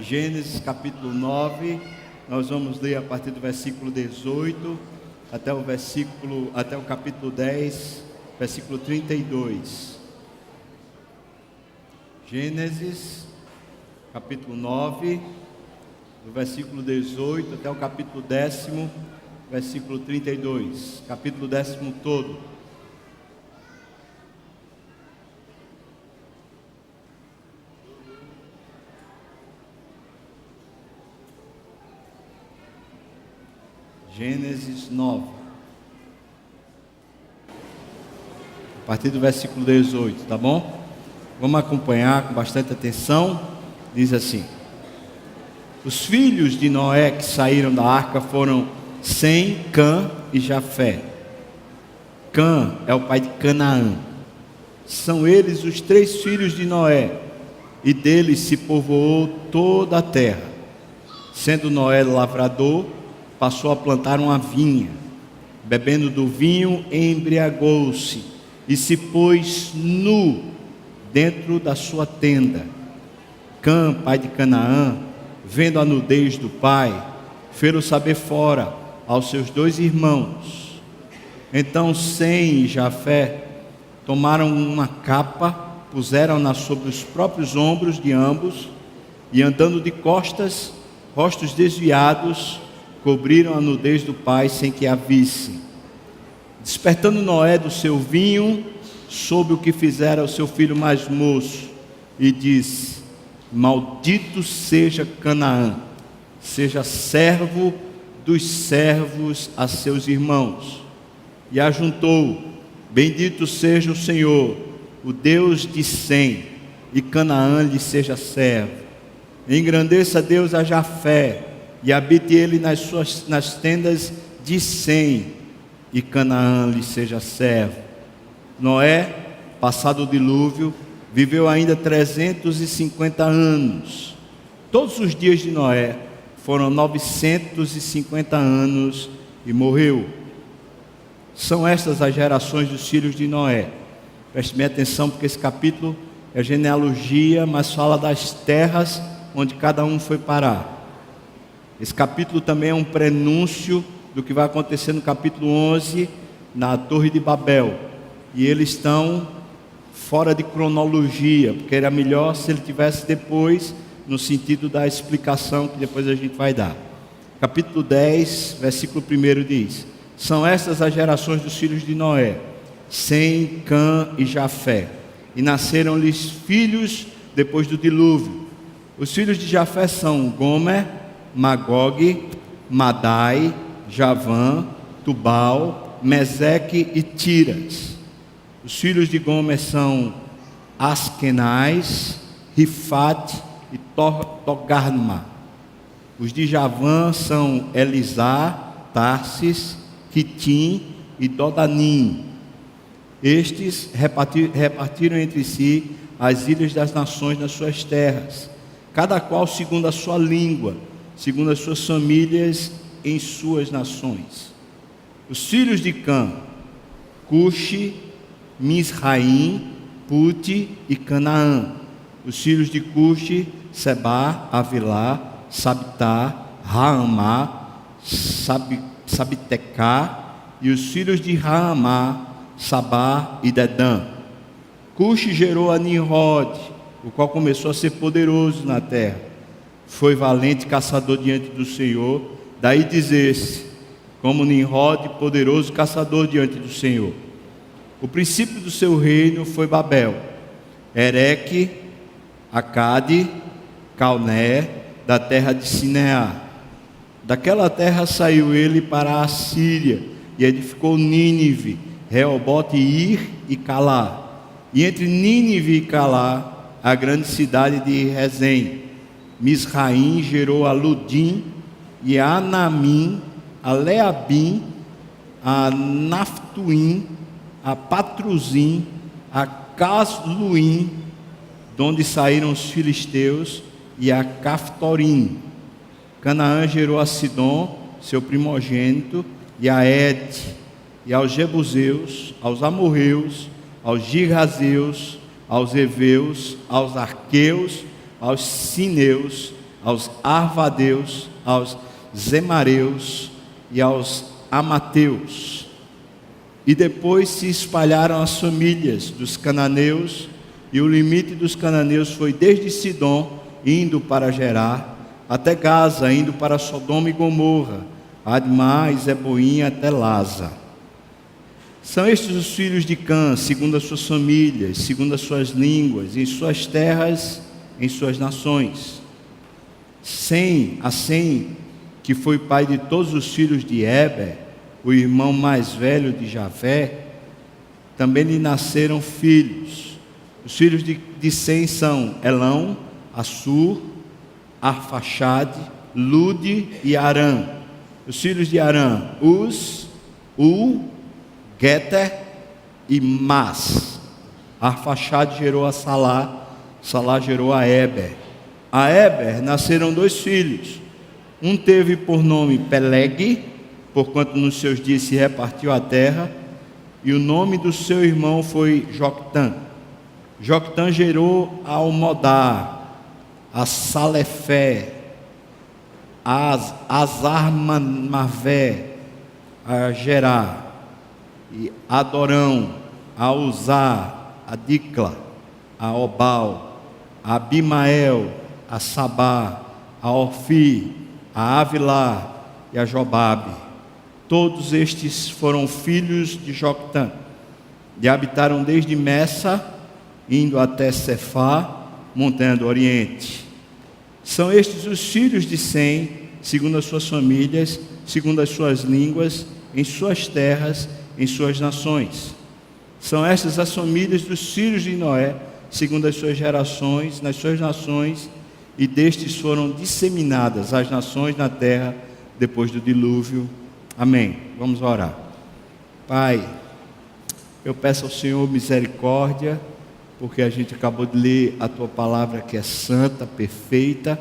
Gênesis capítulo 9, nós vamos ler a partir do versículo 18 até o capítulo 10, versículo 32. Gênesis capítulo 9, do versículo 18 até o capítulo 10, versículo 32. Capítulo 10 todo. Gênesis 9, a partir do versículo 18, tá bom? Vamos acompanhar com bastante atenção. Diz assim: os filhos de Noé que saíram da arca foram Sem, Cã e Jafé. Cã é o pai de Canaã. São eles os 3 filhos de Noé, e deles se povoou toda a terra. Sendo Noé lavrador, passou a plantar uma vinha, bebendo do vinho, embriagou-se e se pôs nu dentro da sua tenda. Cã, pai de Canaã, vendo a nudez do pai, fê-lo saber fora aos seus 2 irmãos. Então Sem e Jafé tomaram uma capa, puseram-na sobre os próprios ombros de ambos, e andando de costas, rostos desviados, cobriram a nudez do pai sem que a vissem. Despertando Noé do seu vinho, soube o que fizera o seu filho mais moço, e disse: maldito seja Canaã, seja servo dos servos a seus irmãos. E ajuntou: bendito seja o Senhor, o Deus de Sem, e Canaã lhe seja servo. Engrandeça Deus a Jafé, e habite ele nas tendas de Sem, e Canaã lhe seja servo. Noé, passado o dilúvio, viveu ainda 350 anos. Todos os dias de Noé foram 950 anos e morreu. São estas as gerações dos filhos de Noé. Preste bem atenção, porque esse capítulo é genealogia, mas fala das terras onde cada um foi parar. Esse capítulo também é um prenúncio do que vai acontecer no capítulo 11, na Torre de Babel. E eles estão fora de cronologia, porque era melhor se ele tivesse depois, no sentido da explicação que depois a gente vai dar. Capítulo 10, versículo 1 diz: são estas as gerações dos filhos de Noé, Sem, Cã e Jafé. E nasceram-lhes filhos depois do dilúvio. Os filhos de Jafé são Gomer, Magog, Madai, Javã, Tubal, Meseque e Tiras. Os filhos de Gomer são Askenaz, Rifate e Togarma. Os de Javã são Elisá, Tarsis, Quitim e Dodanim. Estes repartiram entre si as ilhas das nações nas suas terras, cada qual segundo a sua língua, segundo as suas famílias em suas nações. Os filhos de Cã: Cuxi, Misraim, Puti e Canaã. Os filhos de Cuxi: Sebá, Avilá, Sabitá, Raamá, Sabitecá. E os filhos de Raamá: Sabá e Dedã. Cuxi gerou a Nimrod, o qual começou a ser poderoso na terra. Foi valente caçador diante do Senhor. Daí dizer-se, como Nimrod, poderoso caçador diante do Senhor. O princípio do seu reino foi Babel, Ereque, Acade, Calné, da terra de Sineá. Daquela terra saiu ele para a Síria, e edificou Nínive, Reobote, Ir e Calá. E entre Nínive e Calá, a grande cidade de Rezém. Misraim gerou a Ludim, e a Anamim, a Leabim, a Naftuim, a Patruzim, a Casluim, de onde saíram os filisteus, e a Caftorim. Canaã gerou a Sidom, seu primogênito, e a Et, e aos Jebuseus, aos Amorreus, aos Girgazeus, aos Eveus, aos Arqueus, aos Sineus, aos Arvadeus, aos Zemareus e aos Amateus. E depois se espalharam as famílias dos cananeus, e o limite dos cananeus foi desde Sidom, indo para Gerar, até Gaza, indo para Sodoma e Gomorra, Admá e Zeboim até Laza. São estes os filhos de Cã, segundo as suas famílias, segundo as suas línguas, em suas terras, em suas nações. Sem, que foi pai de todos os filhos de Éber, o irmão mais velho de Javé, também lhe nasceram filhos. Os filhos de Sem são Elão, Assur, Arfaxade, Lude e Arã. Os filhos de Arã, Uz, Geter e Mas. Arfaxade gerou a Salá, Salá gerou a Éber. A Éber nasceram 2 filhos. Um teve por nome Peleg, porquanto nos seus dias se repartiu a terra, e o nome do seu irmão foi Joctã. Joctã gerou a Almodá, a Salefé, a Azarmavé, a Gerá, e a Adorão, a Uzá, a Dicla, a Obal, a Abimael, a Sabá, a Orfi, a Avilá e a Jobabe. Todos estes foram filhos de Joctã, e habitaram desde Messa, indo até Cefá, montanha do Oriente. São estes os filhos de Sem, segundo as suas famílias, segundo as suas línguas, em suas terras, em suas nações. São estas as famílias dos filhos de Noé, segundo as suas gerações, nas suas nações, e destes foram disseminadas as nações na terra depois do dilúvio. Amém. Vamos orar. Pai, eu peço ao Senhor misericórdia, porque a gente acabou de ler a Tua palavra que é santa, perfeita,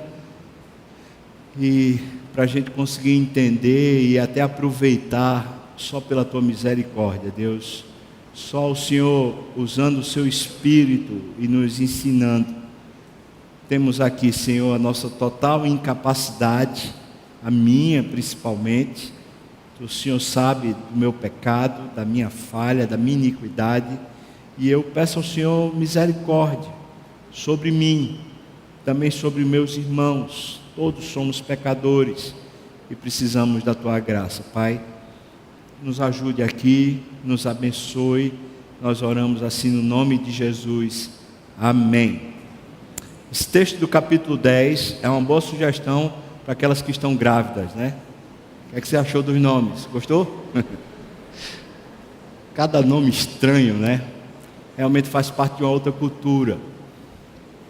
e para a gente conseguir entender e até aproveitar só pela Tua misericórdia, Deus, só o Senhor usando o Seu Espírito e nos ensinando. Temos aqui, Senhor, a nossa total incapacidade, a minha principalmente. O Senhor sabe do meu pecado, da minha falha, da minha iniquidade, e eu peço ao Senhor misericórdia sobre mim, também sobre meus irmãos. Todos somos pecadores e precisamos da Tua graça, Pai. Nos ajude aqui, nos abençoe. Nós oramos assim no nome de Jesus. Amém. Esse texto do capítulo 10 é uma boa sugestão para aquelas que estão grávidas, né? O que você achou dos nomes? Gostou? Cada nome estranho, né? Realmente faz parte de uma outra cultura.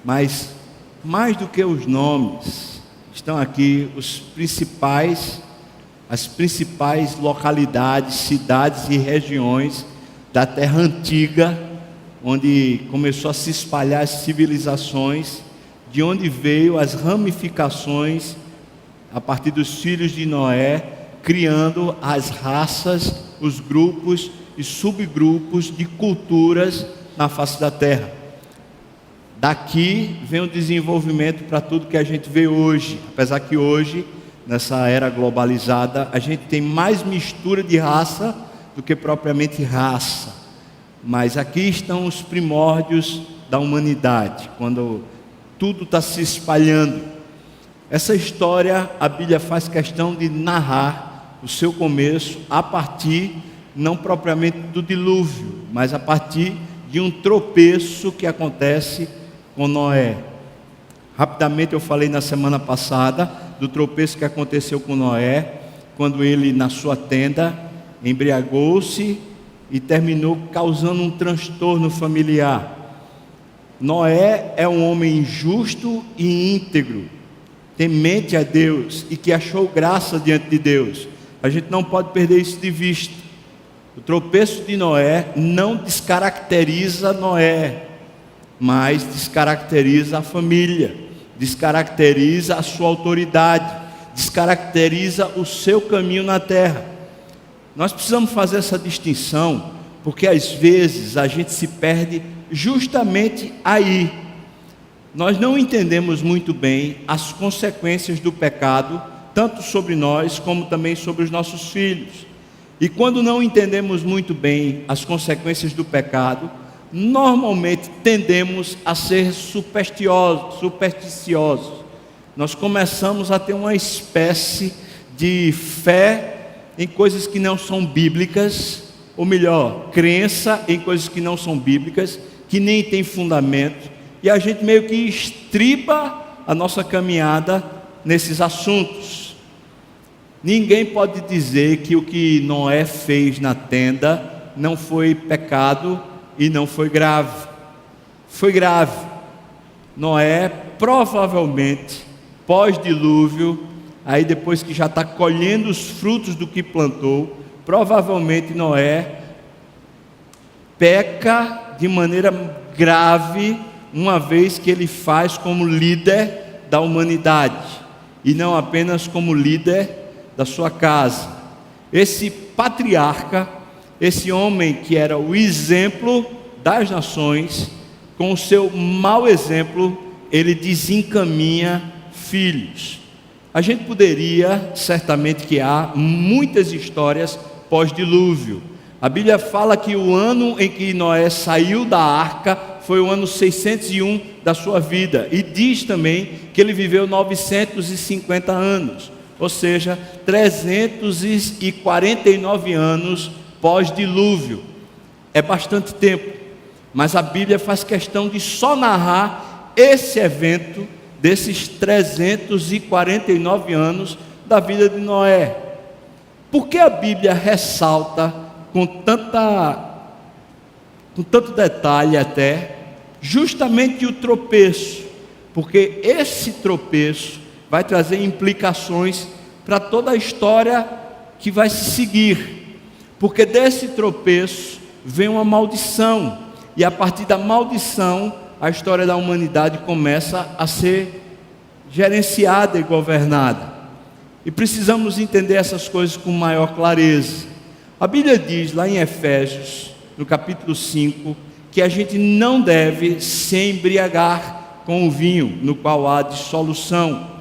Mas, mais do que os nomes, estão aqui as principais localidades, cidades e regiões da Terra Antiga, onde começou a se espalhar as civilizações, de onde veio as ramificações a partir dos filhos de Noé, criando as raças, os grupos e subgrupos de culturas na face da terra. Daqui vem o desenvolvimento para tudo que a gente vê hoje, apesar que hoje, nessa era globalizada, a gente tem mais mistura de raça do que propriamente raça. Mas aqui estão os primórdios da humanidade, quando tudo está se espalhando. Essa história, a Bíblia faz questão de narrar o seu começo a partir, não propriamente do dilúvio, mas a partir de um tropeço que acontece com Noé. Rapidamente eu falei na semana passada do tropeço que aconteceu com Noé, quando ele na sua tenda embriagou-se e terminou causando um transtorno familiar. Noé é um homem justo e íntegro, temente a Deus e que achou graça diante de Deus. A gente não pode perder isso de vista. O tropeço de Noé não descaracteriza Noé, mas descaracteriza a família, descaracteriza a sua autoridade, descaracteriza o seu caminho na terra. Nós precisamos fazer essa distinção, porque às vezes a gente se perde justamente aí. nós não entendemos muito bem as consequências do pecado, tanto sobre nós como também sobre os nossos filhos. E quando não entendemos muito bem as consequências do pecado, normalmente tendemos a ser supersticiosos. Nós começamos a ter uma espécie de fé em coisas que não são bíblicas, ou melhor, crença em coisas que não são bíblicas, que nem tem fundamento, e a gente meio que estriba a nossa caminhada nesses assuntos. Ninguém pode dizer que o que Noé fez na tenda não foi pecado e não foi grave. Foi grave. Noé provavelmente, pós-dilúvio, aí depois que já está colhendo os frutos do que plantou, provavelmente Noé peca de maneira grave, uma vez que ele faz como líder da humanidade, e não apenas como líder da sua casa. Esse patriarca, esse homem que era o exemplo das nações, com o seu mau exemplo, ele desencaminha filhos. A gente poderia, certamente que há muitas histórias pós-dilúvio. A Bíblia fala que o ano em que Noé saiu da arca foi o ano 601 da sua vida, e diz também que ele viveu 950 anos, ou seja, 349 anos pós-dilúvio. É bastante tempo, mas a Bíblia faz questão de só narrar esse evento desses 349 anos da vida de Noé. Por que a Bíblia ressalta com tanto detalhe até, justamente o tropeço? Porque esse tropeço vai trazer implicações para toda a história que vai se seguir. Porque desse tropeço vem uma maldição, e a partir da maldição, a história da humanidade começa a ser gerenciada e governada. E precisamos entender essas coisas com maior clareza. A Bíblia diz lá em Efésios, no capítulo 5, que a gente não deve se embriagar com o vinho, no qual há dissolução.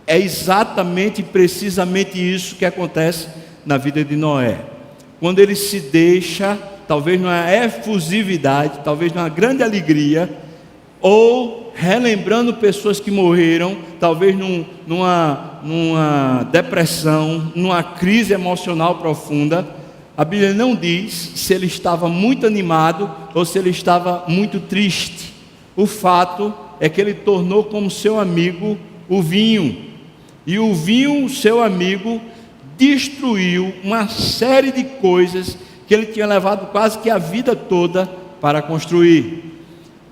É exatamente e precisamente isso que acontece na vida de Noé. Quando ele se deixa, talvez numa efusividade, talvez numa grande alegria, ou relembrando pessoas que morreram, talvez numa depressão, numa crise emocional profunda. A Bíblia não diz se ele estava muito animado ou se ele estava muito triste. O fato é que ele tornou como seu amigo o vinho, e o vinho, seu amigo, destruiu uma série de coisas que ele tinha levado quase que a vida toda para construir.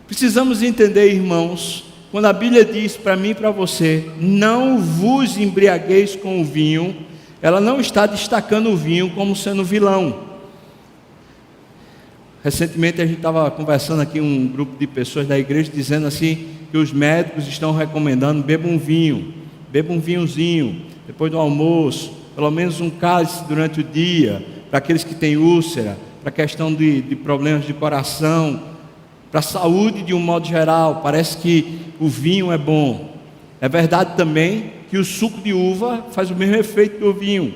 Precisamos entender, irmãos, quando a Bíblia diz para mim e para você, não vos embriagueis com o vinho, ela não está destacando o vinho como sendo vilão. Recentemente a gente estava conversando aqui, um grupo de pessoas da igreja, dizendo assim, que os médicos estão recomendando, beba um vinhozinho, depois do almoço, pelo menos um cálice durante o dia, para aqueles que têm úlcera, para a questão de problemas de coração, para a saúde de um modo geral. Parece que o vinho é bom. É verdade também que o suco de uva faz o mesmo efeito do vinho.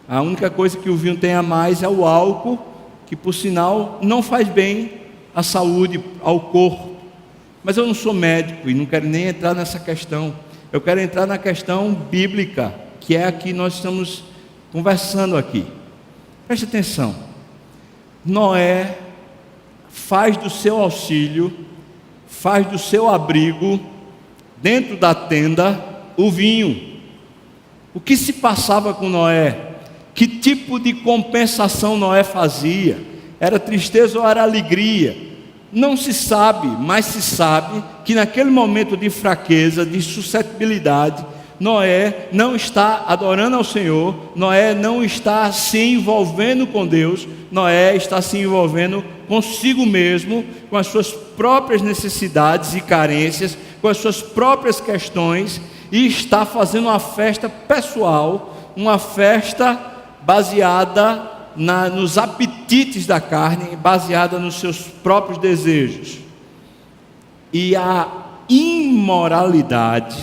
A única coisa que o vinho tem a mais é o álcool, que por sinal não faz bem à saúde, ao corpo. Mas eu não sou médico e não quero nem entrar nessa questão. Eu quero entrar na questão bíblica, que é a que nós estamos conversando aqui. Preste atenção. Noé faz do seu auxílio, faz do seu abrigo, dentro da tenda, o vinho. O que se passava com Noé? Que tipo de compensação Noé fazia? Era tristeza ou era alegria? Não se sabe, mas se sabe que naquele momento de fraqueza, de suscetibilidade, Noé não está adorando ao Senhor, Noé não está se envolvendo com Deus, Noé está se envolvendo consigo mesmo, com as suas próprias necessidades e carências, com as suas próprias questões, e está fazendo uma festa pessoal, uma festa baseada nos apetites da carne, baseada nos seus próprios desejos. E a imoralidade,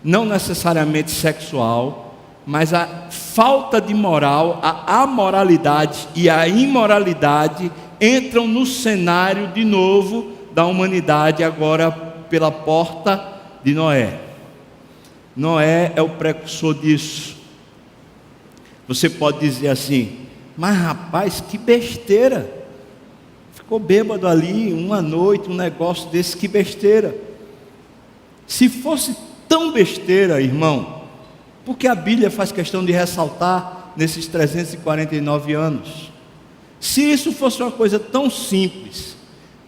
não necessariamente sexual, mas a falta de moral, a amoralidade e a imoralidade entram no cenário de novo da humanidade, agora pela porta de Noé. Noé é o precursor disso. Você pode dizer assim: mas rapaz, que besteira, ficou bêbado ali uma noite, um negócio desse, que besteira. Se fosse tão besteira, irmão, por que a Bíblia faz questão de ressaltar nesses 349 anos? Se isso fosse uma coisa tão simples,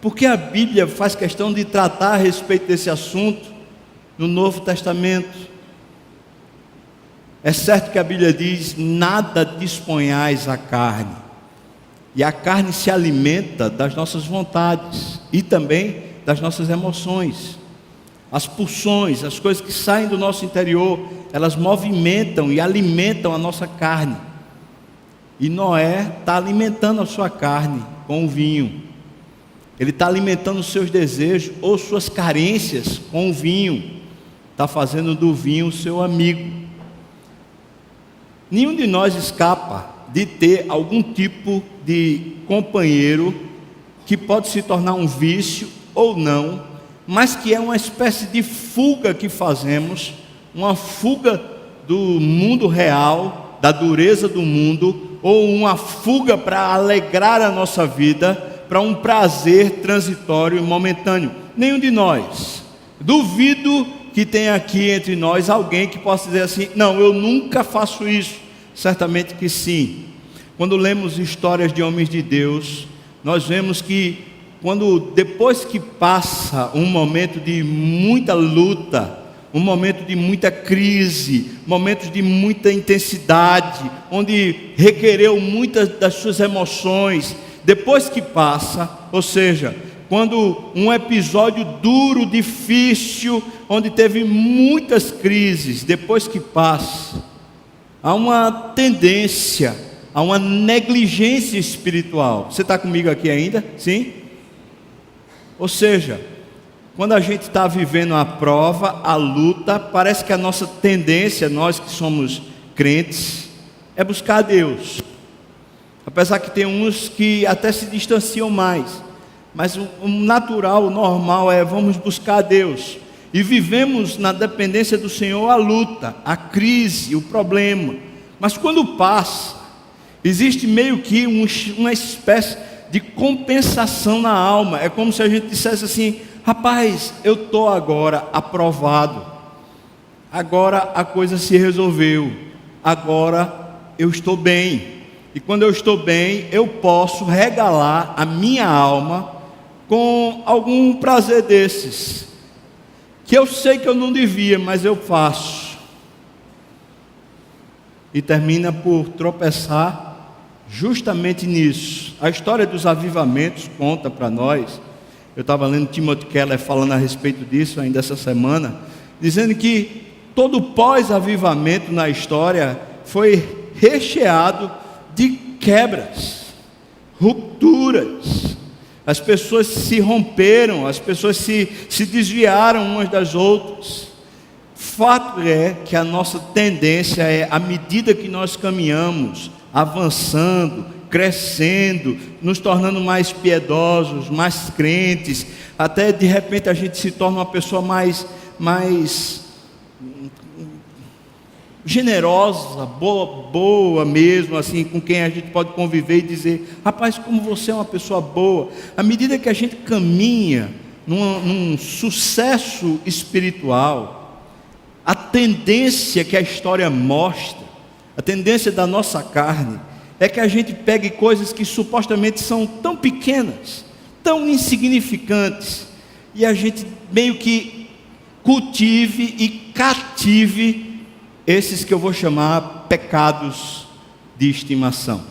por que a Bíblia faz questão de tratar a respeito desse assunto no Novo Testamento? É certo que a Bíblia diz: nada disponhais à carne, e a carne se alimenta das nossas vontades e também das nossas emoções. As pulsões, as coisas que saem do nosso interior, elas movimentam e alimentam a nossa carne. E Noé está alimentando a sua carne com o vinho. Ele está alimentando os seus desejos ou suas carências com o vinho. Está fazendo do vinho o seu amigo. Nenhum de nós escapa de ter algum tipo de companheiro que pode se tornar um vício ou não, mas que é uma espécie de fuga que fazemos, uma fuga do mundo real, da dureza do mundo, ou uma fuga para alegrar a nossa vida, para um prazer transitório e momentâneo. Nenhum de nós. Duvido que tenha aqui entre nós alguém que possa dizer assim: não, eu nunca faço isso. Certamente que sim. Quando lemos histórias de homens de Deus, nós vemos que depois que passa um momento de muita luta, um momento de muita crise, momentos de muita intensidade, onde requereu muitas das suas emoções, depois que passa, ou seja, quando um episódio duro, difícil, onde teve muitas crises, depois que passa, há uma tendência, há uma negligência espiritual. Você está comigo aqui ainda? Sim? Ou seja, quando a gente está vivendo a prova, a luta, parece que a nossa tendência, nós que somos crentes, é buscar a Deus. Apesar que tem uns que até se distanciam mais, mas o natural, o normal é: vamos buscar a Deus. E vivemos na dependência do Senhor a luta, a crise, o problema. Mas quando passa, existe meio que uma espécie de compensação na alma. É como se a gente dissesse assim: rapaz, eu estou agora aprovado, agora a coisa se resolveu, agora eu estou bem. E quando eu estou bem, eu posso regalar a minha alma com algum prazer desses, que eu sei que eu não devia, mas eu faço. E termina por tropeçar justamente nisso. A história dos avivamentos conta para nós. Eu estava lendo Timothy Keller falando a respeito disso ainda essa semana, dizendo que todo pós-avivamento na história foi recheado de quebras, rupturas. As pessoas se romperam, as pessoas se desviaram umas das outras. Fato é que a nossa tendência é, à medida que nós caminhamos, avançando, crescendo, nos tornando mais piedosos, mais crentes, até de repente a gente se torna uma pessoa mais generosa, boa mesmo, assim, com quem a gente pode conviver e dizer: rapaz, como você é uma pessoa boa. À medida que a gente caminha num sucesso espiritual, a tendência que a história mostra, a tendência da nossa carne, é que a gente pegue coisas que supostamente são tão pequenas, tão insignificantes, e a gente meio que cultive e cative esses que eu vou chamar pecados de estimação.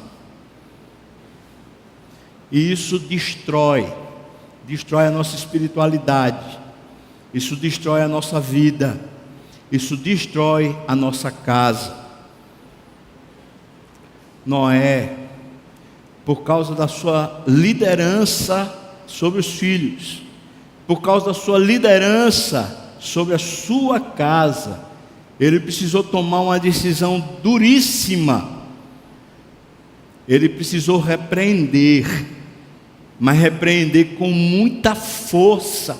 E isso destrói a nossa espiritualidade, isso destrói a nossa vida, isso destrói a nossa casa. Noé, por causa da sua liderança sobre os filhos, por causa da sua liderança sobre a sua casa, ele precisou tomar uma decisão duríssima. Ele precisou repreender, mas repreender com muita força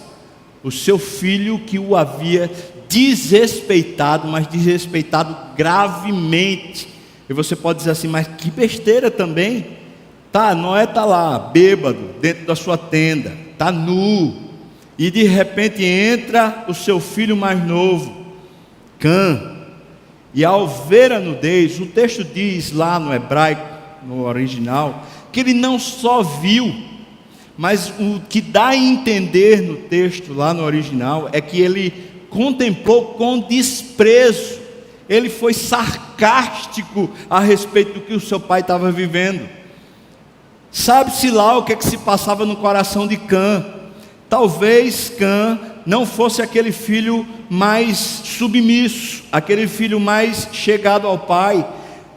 o seu filho que o havia desrespeitado, mas desrespeitado gravemente. E você pode dizer assim, mas que besteira também. Noé está lá, bêbado, dentro da sua tenda, está nu, e de repente entra o seu filho mais novo, Cã, e ao ver a nudez, o texto diz lá no hebraico, no original, que ele não só viu, mas o que dá a entender no texto lá no original é que ele contemplou com desprezo. Ele foi sarcástico a respeito do que o seu pai estava vivendo. Sabe-se lá o que é que se passava no coração de Cã. Talvez Cã não fosse aquele filho mais submisso, aquele filho mais chegado ao pai.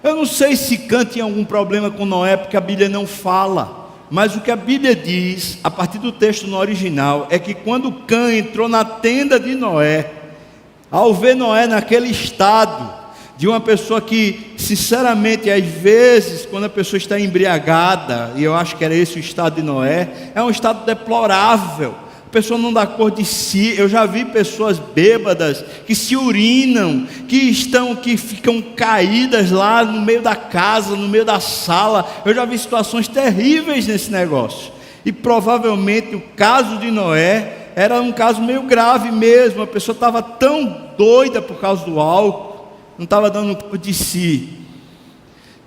Eu não sei se Cã tinha algum problema com Noé, porque a Bíblia não fala. Mas o que a Bíblia diz, a partir do texto no original, é que quando Cã entrou na tenda de Noé, ao ver Noé naquele estado, de uma pessoa que, sinceramente, às vezes, quando a pessoa está embriagada, e eu acho que era esse o estado de Noé, é um estado deplorável. A pessoa não dá cor de si. Eu já vi pessoas bêbadas que se urinam, que ficam caídas lá no meio da casa, no meio da sala. Eu já vi situações terríveis nesse negócio. E provavelmente o caso de Noé era um caso meio grave mesmo. A pessoa estava tão doida por causa do álcool, não estava dando cor de si.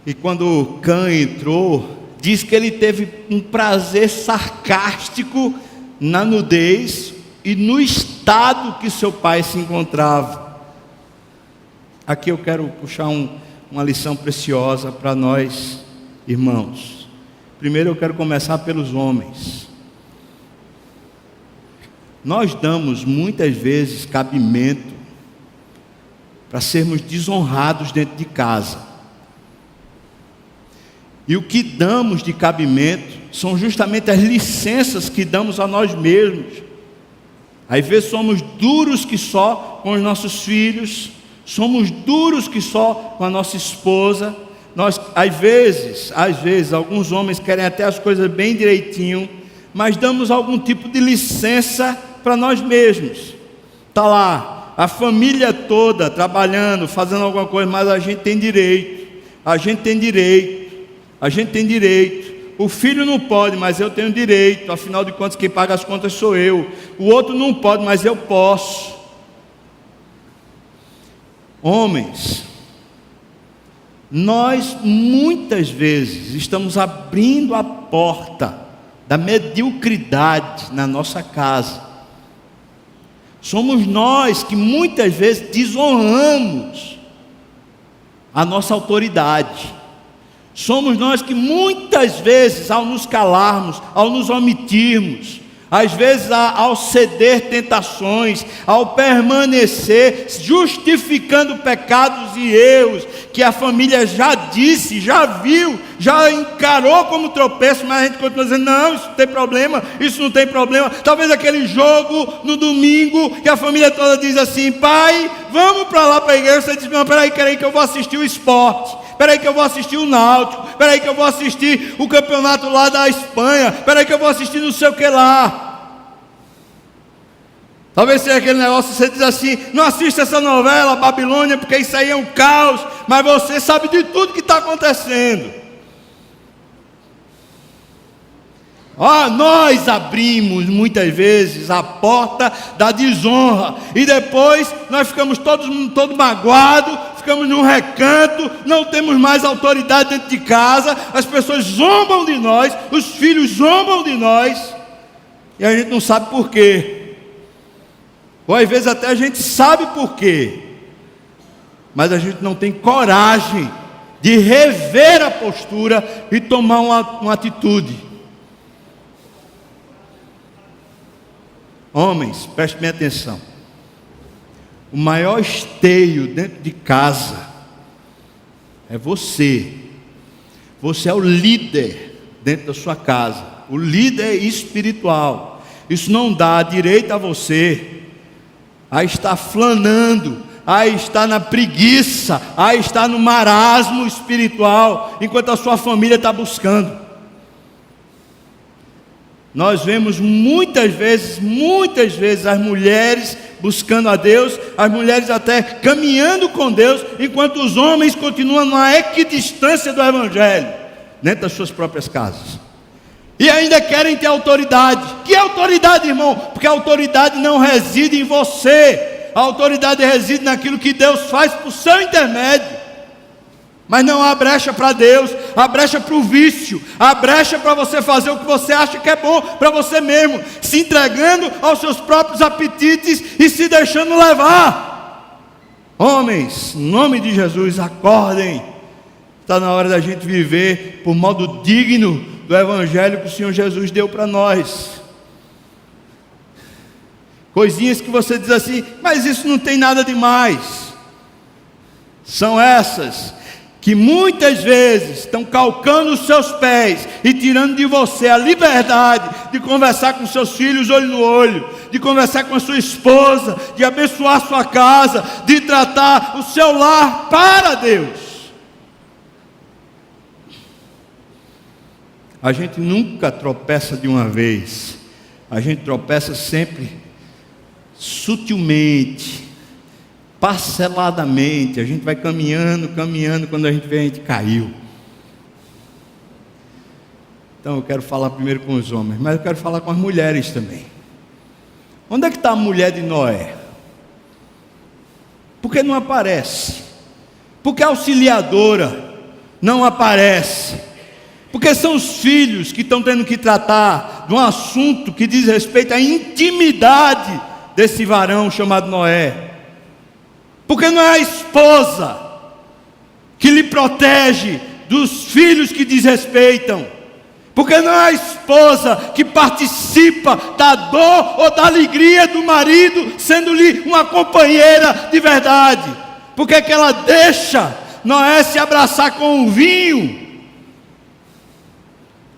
E quando Cã entrou, diz que ele teve um prazer sarcástico na nudez e no estado que seu pai se encontrava. Aqui eu quero puxar uma lição preciosa para nós, irmãos. Primeiro eu quero começar pelos homens. Nós damos muitas vezes cabimento para sermos desonrados dentro de casa. E o que damos de cabimento são justamente as licenças que damos a nós mesmos. Às vezes somos duros que só com os nossos filhos, somos duros que só com a nossa esposa. Nós, às vezes, alguns homens querem até as coisas bem direitinho, mas damos algum tipo de licença para nós mesmos. Está lá, a família toda trabalhando, fazendo alguma coisa, mas a gente tem direito, a gente tem direito. O filho não pode, mas eu tenho direito. Afinal de contas, quem paga as contas sou eu. O outro não pode, mas eu posso. Homens, nós muitas vezes estamos abrindo a porta da mediocridade na nossa casa. Somos nós que muitas vezes desonramos a nossa autoridade. Somos nós que muitas vezes, ao nos calarmos, ao nos omitirmos, às vezes ao ceder tentações, ao permanecer justificando pecados e erros que a família já disse, já viu, já encarou como tropeço, mas a gente continua dizendo, não, isso não tem problema, isso não tem problema. Talvez aquele jogo no domingo, que a família toda diz assim, pai, vamos para lá para a igreja. Você diz, não, peraí que eu vou assistir o esporte. Peraí que eu vou assistir o Náutico, peraí que eu vou assistir o campeonato lá da Espanha, peraí que eu vou assistir não sei o que lá. Talvez seja aquele negócio, você diz assim, não assista essa novela, Babilônia, porque isso aí é um caos, mas você sabe de tudo que está acontecendo. Nós abrimos muitas vezes a porta da desonra, e depois nós ficamos todos magoados, ficamos num recanto, não temos mais autoridade dentro de casa, as pessoas zombam de nós, os filhos zombam de nós, e a gente não sabe por quê, ou às vezes até a gente sabe por quê, mas a gente não tem coragem de rever a postura e tomar uma atitude. Homens, prestem bem atenção. O maior esteio dentro de casa é você. Você é o líder dentro da sua casa, o líder espiritual. Isso não dá direito a você a estar flanando, a estar na preguiça, a estar no marasmo espiritual, enquanto a sua família está buscando. Nós vemos muitas vezes as mulheres buscando a Deus, as mulheres até caminhando com Deus, enquanto os homens continuam numa equidistância do Evangelho, dentro das suas próprias casas. E ainda querem ter autoridade. Que autoridade, irmão? Porque a autoridade não reside em você. A autoridade reside naquilo que Deus faz por seu intermédio. Mas não há brecha para Deus, há brecha para o vício, há brecha para você fazer o que você acha que é bom para você mesmo, se entregando aos seus próprios apetites e se deixando levar. Homens, em nome de Jesus, acordem. Está na hora da gente viver por modo digno do Evangelho que o Senhor Jesus deu para nós. Coisinhas que você diz assim, mas isso não tem nada demais. São essas que muitas vezes estão calcando os seus pés e tirando de você a liberdade de conversar com seus filhos olho no olho, de conversar com a sua esposa, de abençoar a sua casa, de tratar o seu lar para Deus. A gente nunca tropeça de uma vez, a gente tropeça sempre sutilmente, parceladamente. A gente vai caminhando, quando a gente vê, a gente caiu. Então eu quero falar primeiro com os homens, mas eu quero falar com as mulheres também. Onde é que está a mulher de Noé? Por que não aparece? Por que a auxiliadora não aparece? Porque são os filhos que estão tendo que tratar de um assunto que diz respeito à intimidade desse varão chamado Noé. Porque não é a esposa que lhe protege dos filhos que desrespeitam. Porque não é a esposa que participa da dor ou da alegria do marido, sendo-lhe uma companheira de verdade. Porque que ela deixa Noé se abraçar com o vinho.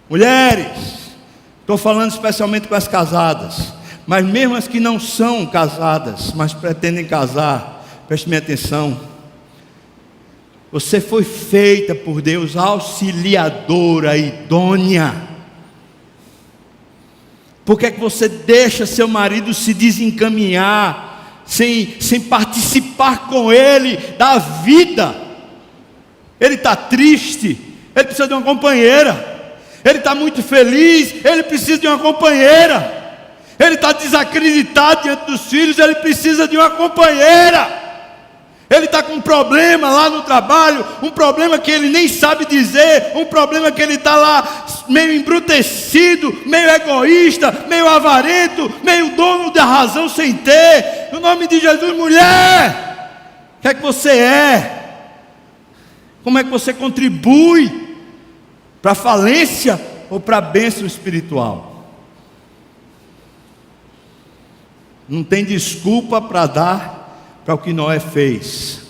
Mulheres, estou falando especialmente com as casadas, mas mesmo as que não são casadas, mas pretendem casar, preste minha atenção. Você foi feita por Deus auxiliadora, idônea. Por que é que você deixa seu marido se desencaminhar, sem participar com ele da vida? Ele está triste, ele precisa de uma companheira. Ele está muito feliz, ele precisa de uma companheira. Ele está desacreditado diante dos filhos, ele precisa de uma companheira. Ele está com um problema lá no trabalho, um problema que ele nem sabe dizer, um problema que ele está lá meio embrutecido, meio egoísta, meio avarento, meio dono da razão sem ter. No nome de Jesus, mulher, o que é que você é? Como é que você contribui para a falência ou para a bênção espiritual? Não tem desculpa para dar para o que Noé fez.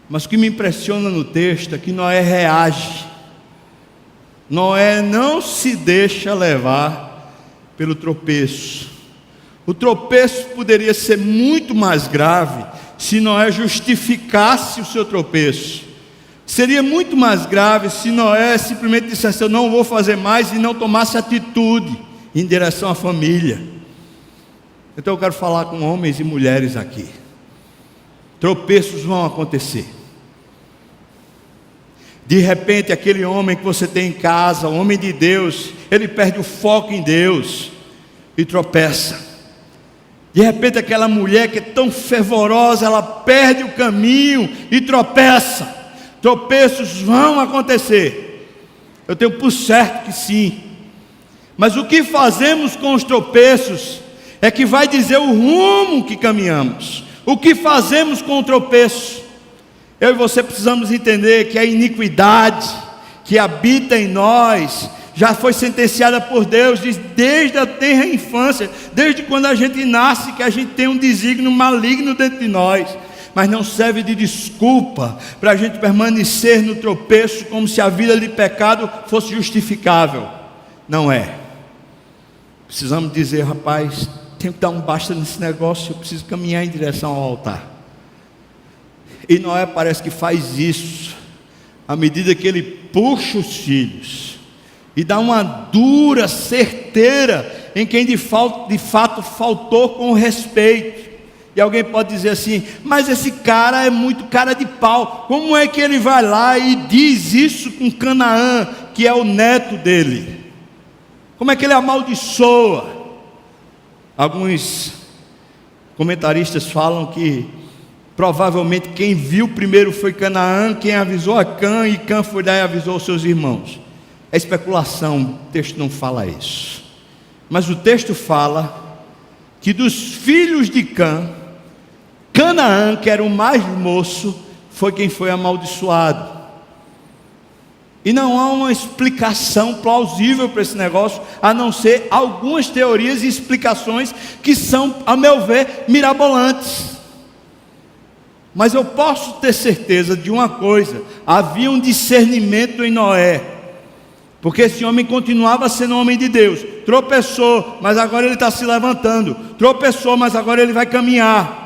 Mas o que me impressiona no texto é que Noé reage. Noé não se deixa levar pelo tropeço. O tropeço poderia ser muito mais grave se Noé justificasse o seu tropeço. Seria muito mais grave se Noé simplesmente dissesse: eu não vou fazer mais, e não tomasse atitude em direção à família. Então eu quero falar com homens e mulheres aqui. Tropeços vão acontecer. De repente aquele homem que você tem em casa, o homem de Deus, ele perde o foco em Deus e tropeça. De repente aquela mulher que é tão fervorosa, ela perde o caminho e tropeça. Tropeços vão acontecer. Eu tenho por certo que sim. Mas o que fazemos com os tropeços é que vai dizer o rumo que caminhamos. O que fazemos com o tropeço? Eu e você precisamos entender que a iniquidade que habita em nós já foi sentenciada por Deus desde a tenra infância, desde quando a gente nasce, que a gente tem um desígnio maligno dentro de nós. Mas não serve de desculpa para a gente permanecer no tropeço como se a vida de pecado fosse justificável. Não é. Precisamos dizer: rapaz, tenho que dar um basta nesse negócio, eu preciso caminhar em direção ao altar. E Noé parece que faz isso, à medida que ele puxa os filhos, e dá uma dura, certeira, em quem de fato faltou com respeito. E alguém pode dizer assim: mas esse cara é muito cara de pau, como é que ele vai lá e diz isso com Canaã, que é o neto dele? Como é que ele amaldiçoa? Alguns comentaristas falam que provavelmente quem viu primeiro foi Canaã, quem avisou a Cã, e Cã foi lá e avisou os seus irmãos. É especulação, o texto não fala isso. Mas o texto fala que dos filhos de Cã, Canaã, que era o mais moço, foi quem foi amaldiçoado. E não há uma explicação plausível para esse negócio, a não ser algumas teorias e explicações que são, a meu ver, mirabolantes. Mas eu posso ter certeza de uma coisa: havia um discernimento em Noé, porque esse homem continuava sendo um homem de Deus. Tropeçou, mas agora ele está se levantando. Tropeçou, mas agora ele vai caminhar.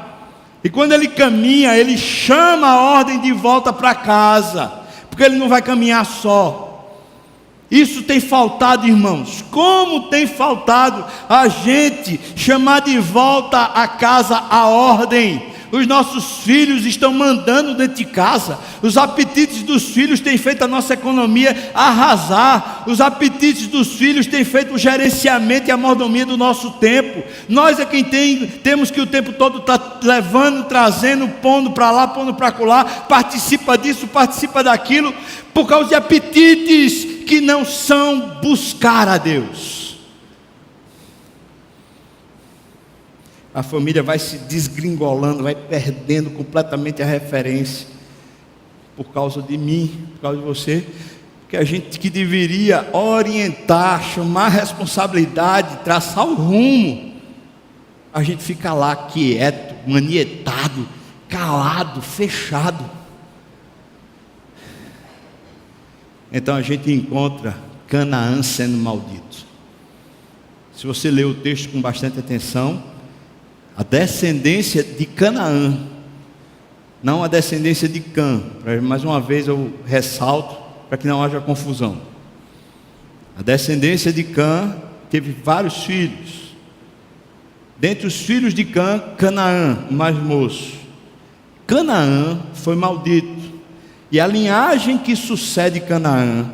E quando ele caminha, ele chama a ordem de volta para casa, porque ele não vai caminhar só. Isso tem faltado, irmãos. Como tem faltado a gente chamar de volta a casa a ordem. Os nossos filhos estão mandando dentro de casa. Os apetites dos filhos têm feito a nossa economia arrasar. Os apetites dos filhos têm feito o gerenciamento e a mordomia do nosso tempo. Nós é quem temos que o tempo todo estar levando, trazendo, pondo para lá, pondo para colar. Participa disso, participa daquilo, por causa de apetites que não são buscar a Deus. A família vai se desgringolando, vai perdendo completamente a referência, por causa de mim, por causa de você, porque a gente que deveria orientar, chamar a responsabilidade, traçar o rumo, a gente fica lá quieto, manietado, calado, fechado. Então a gente encontra Canaã sendo maldito. Se você ler o texto com bastante atenção, a descendência de Canaã, não a descendência de Cã. Mais uma vez eu ressalto, para que não haja confusão. A descendência de Cã teve vários filhos. Dentre os filhos de Cã, Canaã, o mais moço. Canaã foi maldito. E a linhagem que sucede Canaã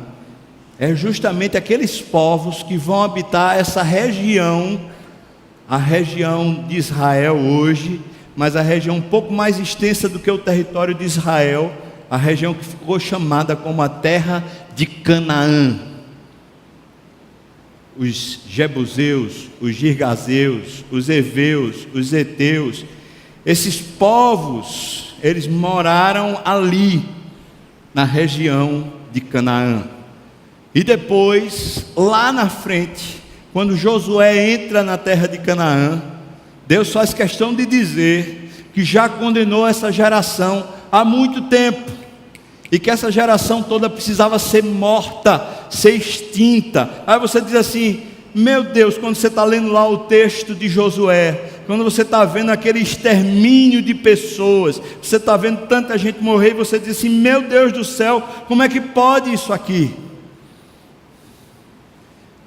é justamente aqueles povos que vão habitar essa região, a região de Israel hoje, mas a região um pouco mais extensa do que o território de Israel, a região que ficou chamada como a terra de Canaã. Os jebuseus, os girgazeus, os heveus, os heteus, esses povos, eles moraram ali, na região de Canaã. E depois, lá na frente, quando Josué entra na terra de Canaã, Deus faz questão de dizer que já condenou essa geração há muito tempo, e que essa geração toda precisava ser morta, ser extinta. Aí você diz assim: meu Deus, quando você está lendo lá o texto de Josué, quando você está vendo aquele extermínio de pessoas, você está vendo tanta gente morrer, e você diz assim: meu Deus do céu, como é que pode isso aqui?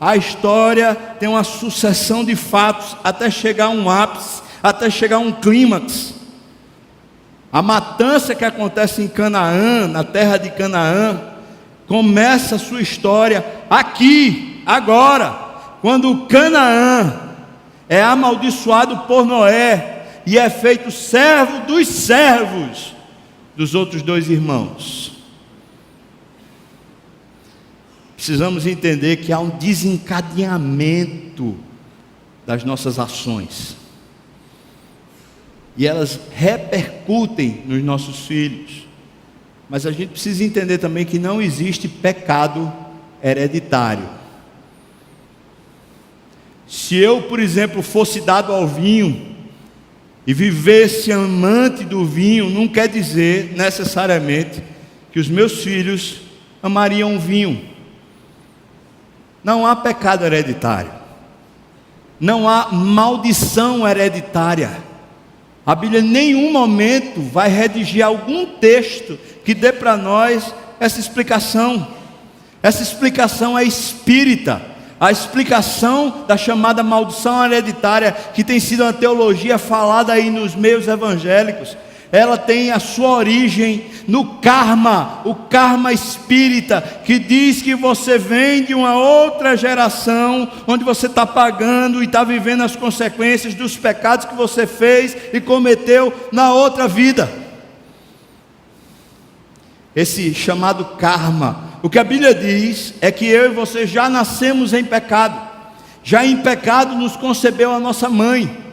A história tem uma sucessão de fatos até chegar a um ápice, até chegar a um clímax. A matança que acontece em Canaã, na terra de Canaã, começa a sua história aqui, agora, quando Canaã é amaldiçoado por Noé e é feito servo dos servos dos outros dois irmãos. Precisamos entender que há um desencadeamento das nossas ações, e elas repercutem nos nossos filhos. Mas a gente precisa entender também que não existe pecado hereditário. Se eu, por exemplo, fosse dado ao vinho e vivesse amante do vinho, não quer dizer necessariamente que os meus filhos amariam o vinho. Não há pecado hereditário. não há maldição hereditária. A Bíblia em nenhum momento vai redigir algum texto que dê para nós essa explicação. Essa explicação é espírita. A explicação da chamada maldição hereditária, que tem sido uma teologia falada aí nos meios evangélicos, ela tem a sua origem no karma, o karma espírita, que diz que você vem de uma outra geração, onde você está pagando e está vivendo as consequências dos pecados que você fez e cometeu na outra vida. Esse chamado karma, o que a Bíblia diz é que eu e você já nascemos em pecado, já em pecado nos concebeu a nossa mãe.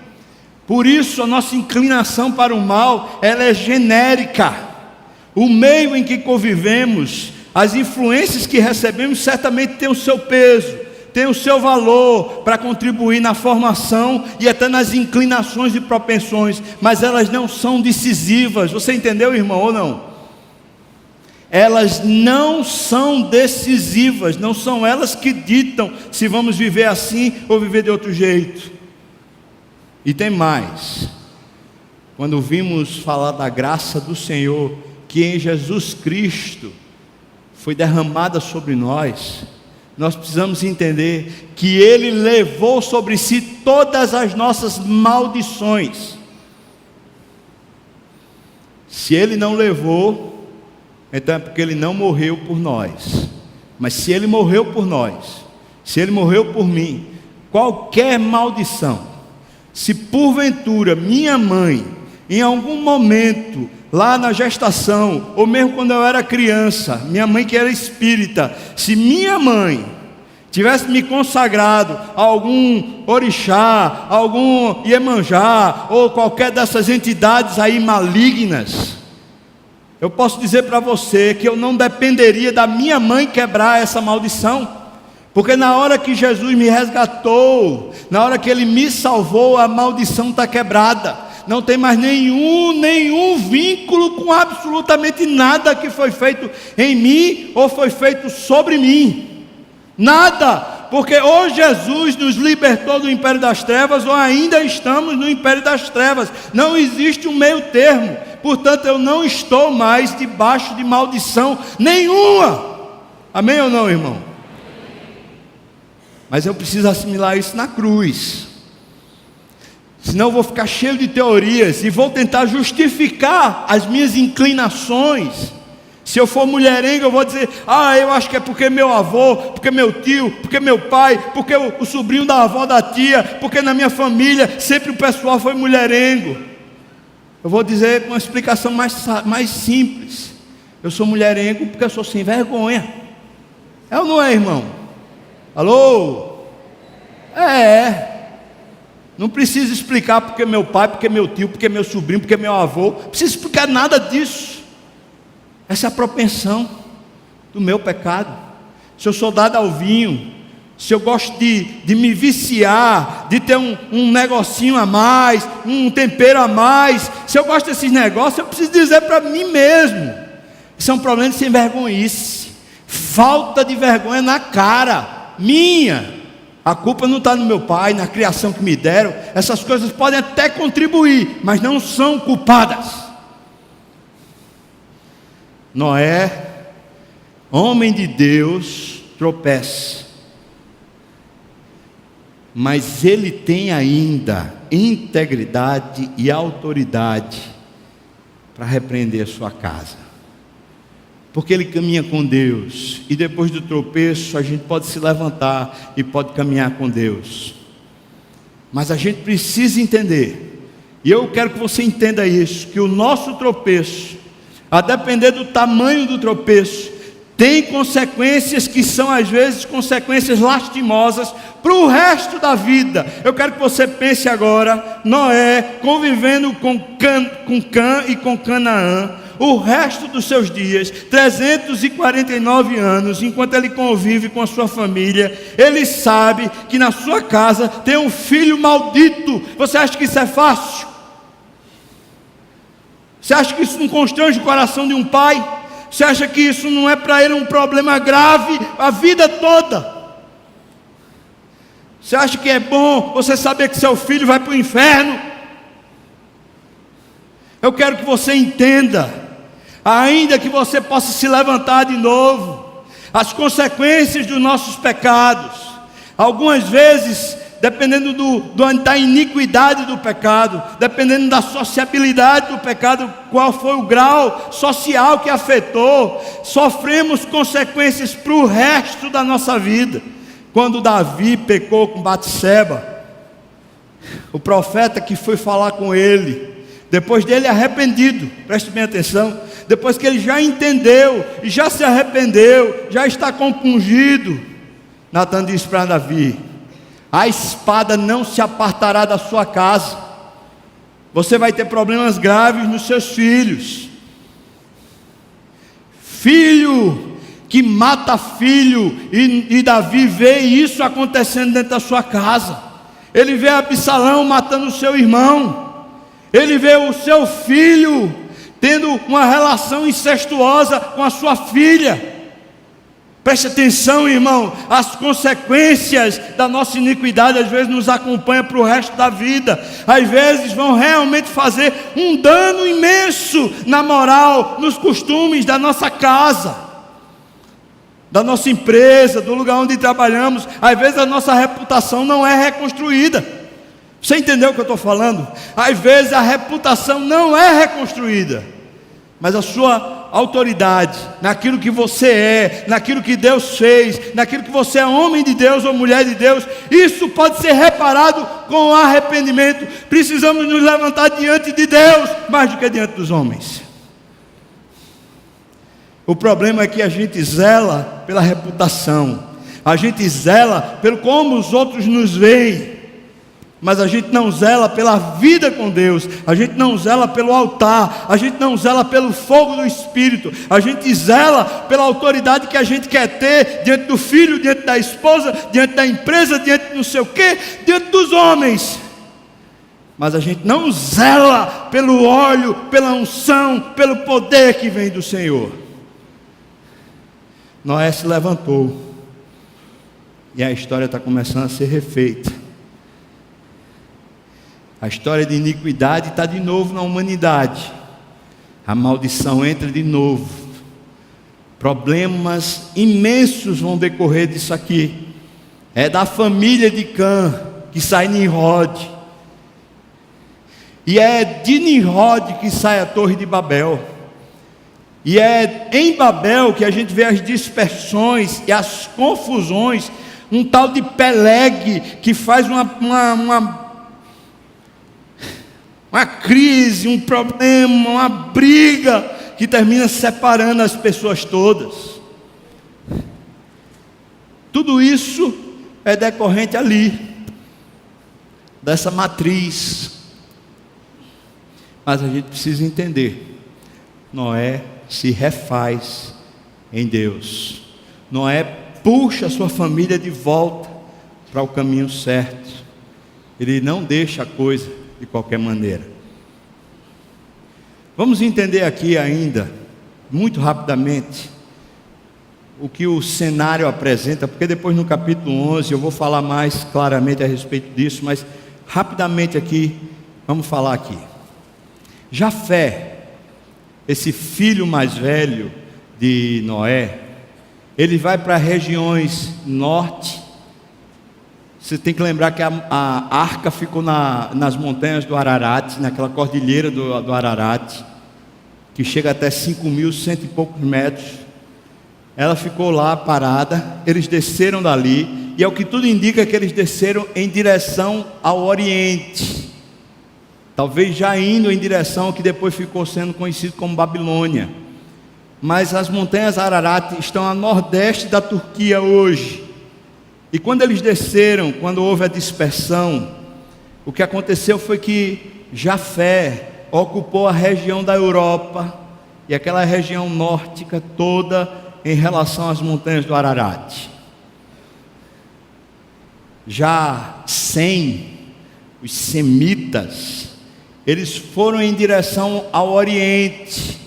Por isso a nossa inclinação para o mal, ela é genérica. O meio em que convivemos, as influências que recebemos certamente têm o seu peso, têm o seu valor para contribuir na formação e até nas inclinações e propensões, mas elas não são decisivas. Você entendeu, irmão, ou não? Elas não são decisivas, não são elas que ditam se vamos viver assim ou viver de outro jeito. E tem mais, quando vimos falar da graça do Senhor, que em Jesus Cristo foi derramada sobre nós, nós precisamos entender que Ele levou sobre si todas as nossas maldições. Se Ele não levou, então é porque Ele não morreu por nós. Mas se Ele morreu por nós, se Ele morreu por mim, qualquer maldição, se porventura minha mãe, em algum momento, lá na gestação, ou mesmo quando eu era criança, minha mãe que era espírita, se minha mãe tivesse me consagrado a algum orixá, a algum Iemanjá, ou qualquer dessas entidades aí malignas, eu posso dizer para você que eu não dependeria da minha mãe quebrar essa maldição, porque na hora que Jesus me resgatou, na hora que Ele me salvou, a maldição está quebrada, não tem mais nenhum vínculo com absolutamente nada que foi feito em mim, ou foi feito sobre mim, nada, porque ou Jesus nos libertou do império das trevas, ou ainda estamos no império das trevas, não existe um meio termo. Portanto, eu não estou mais debaixo de maldição nenhuma. Amém ou não, irmão? Mas eu preciso assimilar isso na cruz. Senão eu vou ficar cheio de teorias e vou tentar justificar as minhas inclinações. Se eu for mulherengo, eu vou dizer: eu acho que é porque meu avô, porque meu tio, porque meu pai, porque o sobrinho da avó da tia, porque na minha família sempre o pessoal foi mulherengo. Eu vou dizer com uma explicação mais simples: eu sou mulherengo porque eu sou sem vergonha. É ou não é, irmão? Alô? Não precisa explicar porque meu pai, porque meu tio, porque meu sobrinho, porque meu avô. Não precisa explicar nada disso. Essa é a propensão do meu pecado. Se eu sou dado ao vinho, se eu gosto de me viciar, de ter um negocinho a mais, um tempero a mais, se eu gosto desses negócios, eu preciso dizer para mim mesmo: isso é um problema de sem vergonhice, falta de vergonha na cara minha. A culpa não está no meu pai, na criação que me deram. Essas coisas podem até contribuir, mas não são culpadas. Noé, homem de Deus, tropeça, mas ele tem ainda integridade e autoridade para repreender a sua casa, porque ele caminha com Deus, e depois do tropeço a gente pode se levantar e pode caminhar com Deus. Mas a gente precisa entender, e eu quero que você entenda isso, que o nosso tropeço, a depender do tamanho do tropeço, tem consequências que são às vezes consequências lastimosas para o resto da vida. Eu quero que você pense agora, Noé convivendo com Cã e com Canaã, o resto dos seus dias, 349 anos, enquanto ele convive com a sua família, ele sabe que na sua casa tem um filho maldito. Você acha que isso é fácil? Você acha que isso não constrange o coração de um pai? Você acha que isso não é para ele um problema grave a vida toda? Você acha que é bom você saber que seu filho vai para o inferno? Eu quero que você entenda, ainda que você possa se levantar de novo, as consequências dos nossos pecados, algumas vezes, dependendo da iniquidade do pecado, dependendo da sociabilidade do pecado, qual foi o grau social que afetou, sofremos consequências para o resto da nossa vida. Quando Davi pecou com Batseba, o profeta que foi falar com ele, depois dele arrependido, preste bem atenção, depois que ele já entendeu e já se arrependeu, já está compungido, Natan disse para Davi: a espada não se apartará da sua casa, você vai ter problemas graves nos seus filhos. Filho que mata filho, e Davi vê isso acontecendo dentro da sua casa. Ele vê Absalão matando o seu irmão, ele vê o seu filho tendo uma relação incestuosa com a sua filha. Preste atenção, irmão, as consequências da nossa iniquidade às vezes nos acompanham para o resto da vida, às vezes vão realmente fazer um dano imenso na moral, nos costumes da nossa casa, da nossa empresa, do lugar onde trabalhamos. Às vezes a nossa reputação não é reconstruída. Você entendeu o que eu estou falando? Às vezes a reputação não é reconstruída, mas a sua autoridade, naquilo que você é, naquilo que Deus fez, naquilo que você é homem de Deus ou mulher de Deus, isso pode ser reparado com arrependimento. Precisamos nos levantar diante de Deus, mais do que diante dos homens. O problema é que a gente zela pela reputação, a gente zela pelo como os outros nos veem, mas a gente não zela pela vida com Deus, a gente não zela pelo altar, a gente não zela pelo fogo do Espírito, a gente zela pela autoridade que a gente quer ter diante do filho, diante da esposa, diante da empresa, diante de não sei o que, diante dos homens. Mas a gente não zela pelo óleo, pela unção, pelo poder que vem do Senhor. Noé se levantou, e a história está começando a ser refeita. A história de iniquidade está de novo na humanidade. A maldição entra de novo. Problemas imensos vão decorrer disso aqui. É da família de Cã que sai Nimrod, e é de Nimrod que sai a Torre de Babel. E é em Babel que a gente vê as dispersões e as confusões, um tal de Peleg que faz uma crise, um problema, uma briga que termina separando as pessoas todas. Tudo isso é decorrente ali, dessa matriz. Mas a gente precisa entender, Noé se refaz em Deus. Noé puxa a sua família de volta para o caminho certo. Ele não deixa a coisa de qualquer maneira. Vamos entender aqui ainda, muito rapidamente, o que o cenário apresenta, porque depois no capítulo 11 eu vou falar mais claramente a respeito disso, mas rapidamente aqui, vamos falar aqui. Jafé, esse filho mais velho de Noé, ele vai para regiões norte. Você tem que lembrar que a arca ficou nas montanhas do Ararat, naquela cordilheira do Ararat, que chega até 5.100 e poucos metros. Ela ficou lá parada, eles desceram dali, e é o que tudo indica que eles desceram em direção ao oriente, talvez já indo em direção ao que depois ficou sendo conhecido como Babilônia. Mas as montanhas Ararat estão a nordeste da Turquia hoje. E quando eles desceram, quando houve a dispersão, o que aconteceu foi que Jafé ocupou a região da Europa e aquela região nórdica toda em relação às montanhas do Ararat. Já Sem, os semitas, eles foram em direção ao oriente,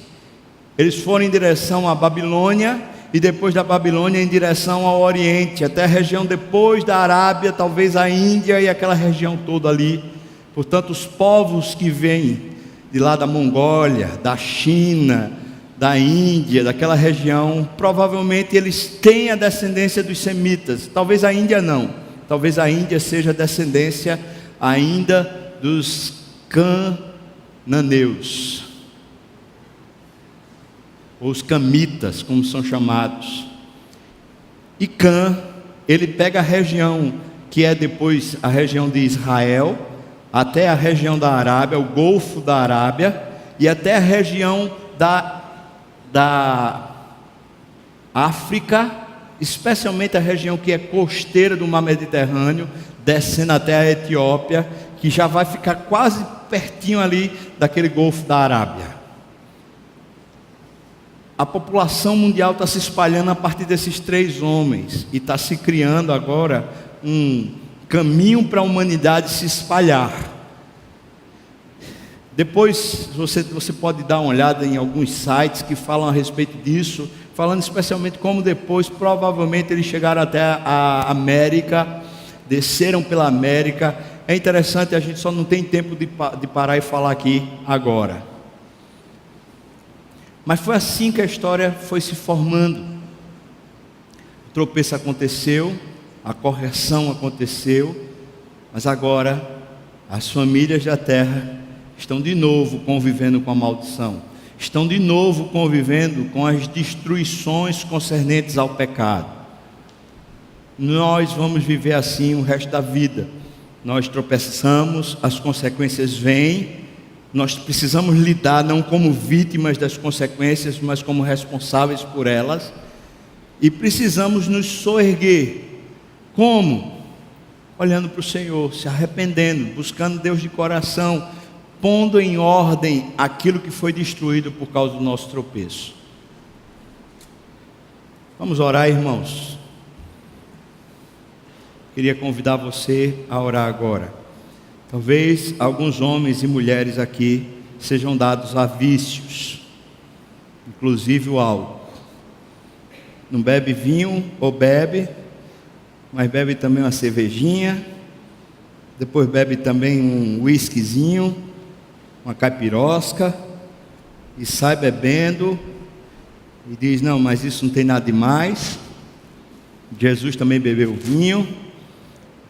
eles foram em direção à Babilônia e depois da Babilônia em direção ao Oriente, até a região depois da Arábia, talvez a Índia e aquela região toda ali. Portanto, os povos que vêm de lá da Mongólia, da China, da Índia, daquela região, provavelmente eles têm a descendência dos semitas. Talvez a Índia não, talvez a Índia seja descendência ainda dos cananeus, ou os camitas, como são chamados. E Cã, ele pega a região que é depois a região de Israel, até a região da Arábia, o Golfo da Arábia, e até a região da África, especialmente a região que é costeira do mar Mediterrâneo, descendo até a Etiópia, que já vai ficar quase pertinho ali daquele Golfo da Arábia. A população mundial está se espalhando a partir desses 3 homens, e está se criando agora um caminho para a humanidade se espalhar. Depois você pode dar uma olhada em alguns sites que falam a respeito disso, falando especialmente como depois provavelmente eles chegaram até a América, desceram pela América. É interessante, a gente só não tem tempo de parar e falar aqui agora. Mas foi assim que a história foi se formando. O tropeço aconteceu, a correção aconteceu, mas agora as famílias da terra estão de novo convivendo com a maldição, estão de novo convivendo com as destruições concernentes ao pecado. Nós vamos viver assim o resto da vida. Nós tropeçamos, as consequências vêm, nós precisamos lidar não como vítimas das consequências, mas como responsáveis por elas, e precisamos nos soerguer. Como? Olhando para o Senhor, se arrependendo, buscando Deus de coração, pondo em ordem aquilo que foi destruído por causa do nosso tropeço. Vamos orar, irmãos. Queria convidar você a orar agora. Talvez alguns homens e mulheres aqui sejam dados a vícios, inclusive o álcool. Não bebe vinho ou bebe, mas bebe também uma cervejinha, depois bebe também um whiskyzinho, uma caipirosca, e sai bebendo, e diz, não, mas isso não tem nada demais. Jesus também bebeu vinho,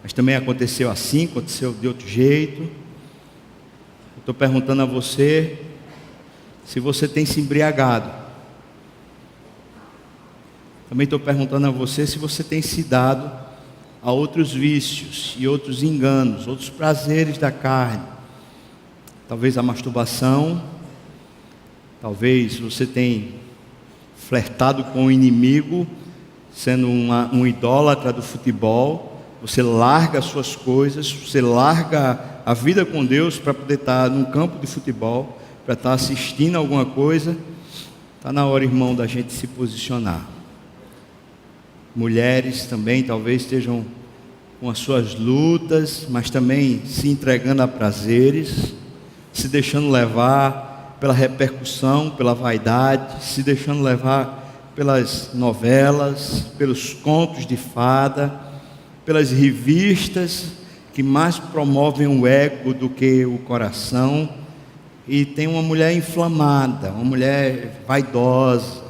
mas também aconteceu assim, aconteceu de outro jeito. Eu estou perguntando a você, se você tem se embriagado. Também estou perguntando a você, se você tem se dado a outros vícios e outros enganos, outros prazeres da carne. Talvez a masturbação, talvez você tenha flertado com o inimigo, sendo um idólatra do futebol. Você larga as suas coisas, você larga a vida com Deus para poder estar num campo de futebol, para estar assistindo alguma coisa. Está na hora, irmão, da gente se posicionar. Mulheres também talvez estejam com as suas lutas, mas também se entregando a prazeres, se deixando levar pela repercussão, pela vaidade, se deixando levar pelas novelas, pelos contos de fada, pelas revistas que mais promovem o ego do que o coração. E tem uma mulher inflamada, uma mulher vaidosa,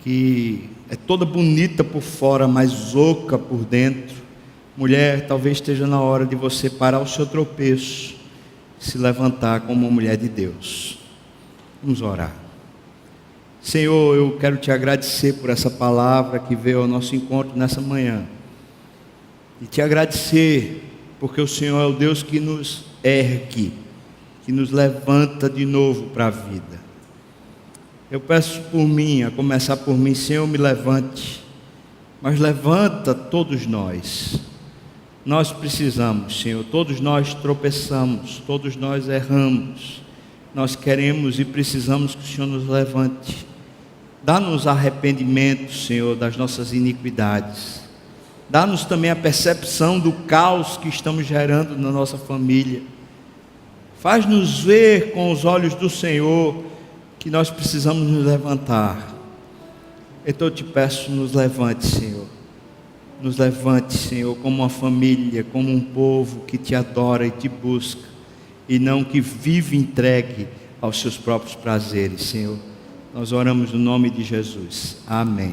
que é toda bonita por fora, mas oca por dentro. Mulher, talvez esteja na hora de você parar o seu tropeço, se levantar como uma mulher de Deus. Vamos orar. Senhor, eu quero te agradecer por essa palavra que veio ao nosso encontro nessa manhã. E te agradecer porque o Senhor é o Deus que nos ergue, que nos levanta de novo para a vida. Eu peço por mim, a começar por mim, Senhor, me levante, mas levanta todos nós. Nós precisamos, Senhor, todos nós tropeçamos, todos nós erramos. Nós queremos e precisamos que o Senhor nos levante. Dá-nos arrependimento, Senhor, das nossas iniquidades. Dá-nos também a percepção do caos que estamos gerando na nossa família. Faz-nos ver com os olhos do Senhor que nós precisamos nos levantar. Então eu te peço, nos levante, Senhor. Nos levante, Senhor, como uma família, como um povo que te adora e te busca, e não que vive entregue aos seus próprios prazeres, Senhor. Nós oramos no nome de Jesus. Amém.